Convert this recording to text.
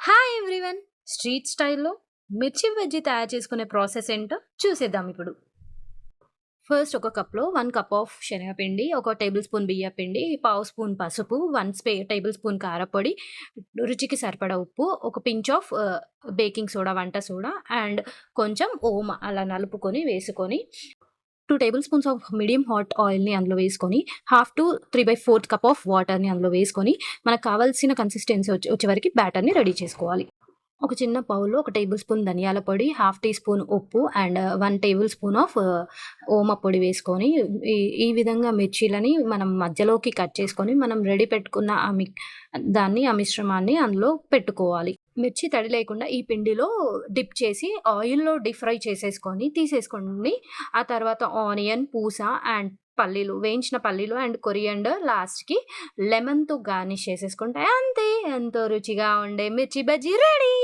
Hi everyone! Street స్టైల్‌లో మిర్చి బజ్జీ తయారు చేసుకునే ప్రాసెస్ ఏంటో చూసేద్దాం ఇప్పుడు. ఫస్ట్ ఒక కప్‌లో 1 కప్ ఆఫ్ శనగపిండి, ఒక టేబుల్ స్పూన్ బియ్యపిండి, పావు స్పూన్ పసుపు, 1 టేబుల్ స్పూన్ కారపొడి, రుచికి సరిపడా ఉప్పు, ఒక పించ్ ఆఫ్ బేకింగ్ సోడా, వంట సోడా అండ్ కొంచెం ఓమ అలా నలుపుకొని వేసుకొని 2 table spoons of medium hot ఆయిల్‌ని అందులో వేసుకొని, హాఫ్ టు 3/4 కప్ ఆఫ్ వాటర్‌ని అందులో వేసుకొని, మనకు కావాల్సిన కన్సిస్టెన్సీ వచ్చే వరకి బ్యాటర్‌ని రెడీ చేసుకోవాలి. ఒక చిన్న బౌల్‌లో ఒక టేబుల్ స్పూన్ ధనియాల పొడి, హాఫ్ టీ స్పూన్ ఉప్పు అండ్ 1 టేబుల్ స్పూన్ ఆఫ్ ఓమ పొడి వేసుకొని, ఈ ఈ విధంగా మిర్చీలని మనం మధ్యలోకి కట్ చేసుకొని, మనం రెడీ పెట్టుకున్న ఆ మిశ్రమాన్ని అందులో పెట్టుకోవాలి. మిర్చి తడి లేకుండా ఈ పిండిలో డిప్ చేసి ఆయిల్‌లో డీప్ ఫ్రై చేసేసుకొని తీసేసుకోండి. ఆ తర్వాత ఆనియన్, పూస అండ్ వేయించిన పల్లీలు అండ్ కొరియండర్ లాస్ట్‌కి లెమన్‌తో గార్నిష్ చేసేసుకుంటే అంతే. ఎంతో రుచిగా ఉండే మిర్చి బజ్జీ రెడీ.